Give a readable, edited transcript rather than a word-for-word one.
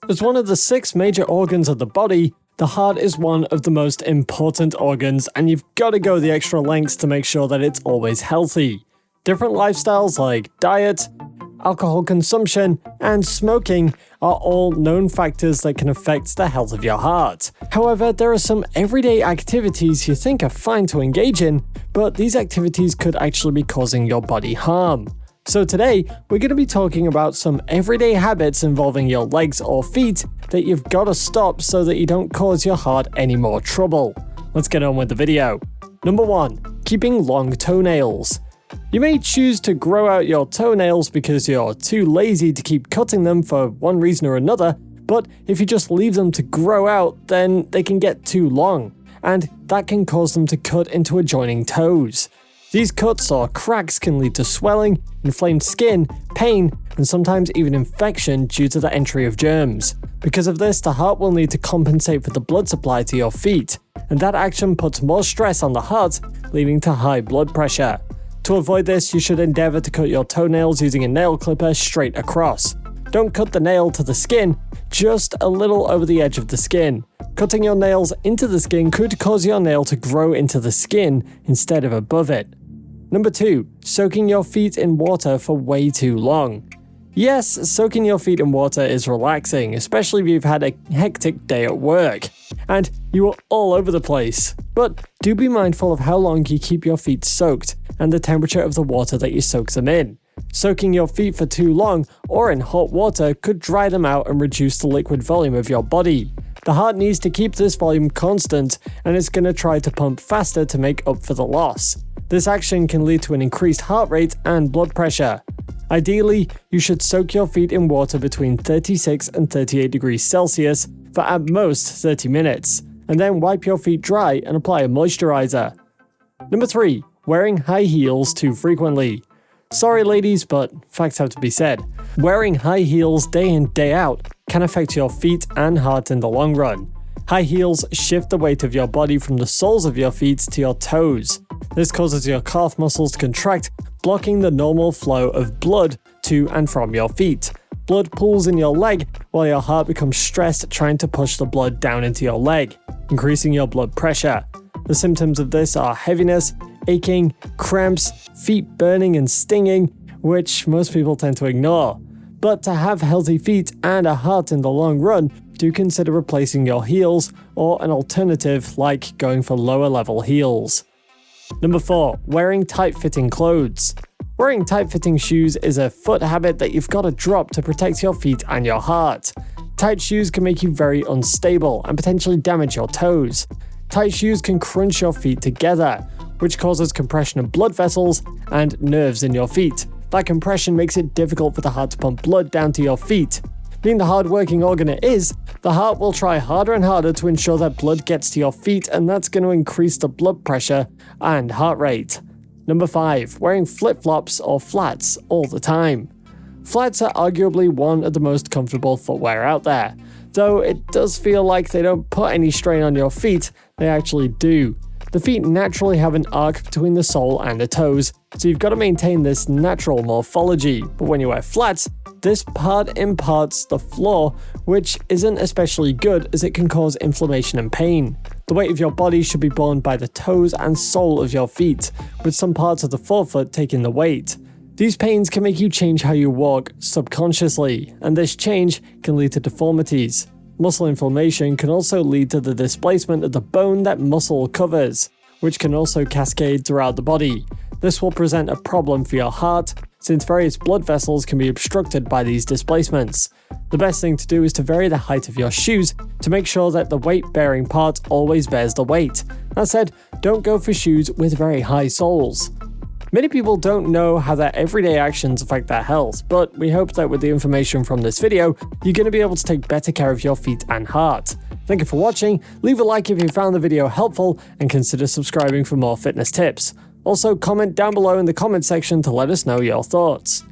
As one of the 6 major organs of the body, the heart is one of the most important organs, and you've got to go the extra lengths to make sure that it's always healthy. Different lifestyles like diet, alcohol consumption, and smoking are all known factors that can affect the health of your heart. However, there are some everyday activities you think are fine to engage in, but these activities could actually be causing your body harm. So today, we're going to be talking about some everyday habits involving your legs or feet that you've got to stop so that you don't cause your heart any more trouble. Let's get on with the video. Number 1. Keeping long toenails. You may choose to grow out your toenails because you're too lazy to keep cutting them for one reason or another, but if you just leave them to grow out, then they can get too long, and that can cause them to cut into adjoining toes. These cuts or cracks can lead to swelling, inflamed skin, pain, and sometimes even infection due to the entry of germs. Because of this, the heart will need to compensate for the blood supply to your feet, and that action puts more stress on the heart, leading to high blood pressure. To avoid this, you should endeavor to cut your toenails using a nail clipper straight across. Don't cut the nail to the skin, just a little over the edge of the skin. Cutting your nails into the skin could cause your nail to grow into the skin instead of above it. Number 2. Soaking your feet in water for way too long. Yes, soaking your feet in water is relaxing, especially if you've had a hectic day at work, and you are all over the place. But do be mindful of how long you keep your feet soaked, and the temperature of the water that you soak them in. Soaking your feet for too long or in hot water could dry them out and reduce the liquid volume of your body. The heart needs to keep this volume constant, and it's going to try to pump faster to make up for the loss. This action can lead to an increased heart rate and blood pressure. Ideally, you should soak your feet in water between 36 and 38 degrees Celsius for at most 30 minutes, and then wipe your feet dry and apply a moisturizer. Number 3. Wearing high heels too frequently. Sorry ladies, but facts have to be said. Wearing high heels day in, day out can affect your feet and heart in the long run. High heels shift the weight of your body from the soles of your feet to your toes. This causes your calf muscles to contract, blocking the normal flow of blood to and from your feet. Blood pools in your leg while your heart becomes stressed trying to push the blood down into your leg, increasing your blood pressure. The symptoms of this are heaviness, aching, cramps, feet burning and stinging, which most people tend to ignore. But to have healthy feet and a heart in the long run, do consider replacing your heels or an alternative like going for lower level heels. Number 4. Wearing tight-fitting clothes. Wearing tight-fitting shoes is a foot habit that you've got to drop to protect your feet and your heart. Tight shoes can make you very unstable and potentially damage your toes. Tight shoes can crunch your feet together, which causes compression of blood vessels and nerves in your feet. That compression makes it difficult for the heart to pump blood down to your feet. Being the hard-working organ it is, the heart will try harder and harder to ensure that blood gets to your feet, and that's going to increase the blood pressure and heart rate. Number 5. Wearing flip-flops or flats all the time. Flats are arguably one of the most comfortable footwear out there. Though it does feel like they don't put any strain on your feet, they actually do. The feet naturally have an arc between the sole and the toes, so you've got to maintain this natural morphology. But when you wear flats, this part imparts the floor, which isn't especially good as it can cause inflammation and pain. The weight of your body should be borne by the toes and sole of your feet, with some parts of the forefoot taking the weight. These pains can make you change how you walk subconsciously, and this change can lead to deformities. Muscle inflammation can also lead to the displacement of the bone that muscle covers, which can also cascade throughout the body. This will present a problem for your heart, since various blood vessels can be obstructed by these displacements. The best thing to do is to vary the height of your shoes to make sure that the weight-bearing part always bears the weight. That said, don't go for shoes with very high soles. Many people don't know how their everyday actions affect their health, but we hope that with the information from this video, you're going to be able to take better care of your feet and heart. Thank you for watching, leave a like if you found the video helpful, and consider subscribing for more fitness tips. Also, comment down below in the comment section to let us know your thoughts.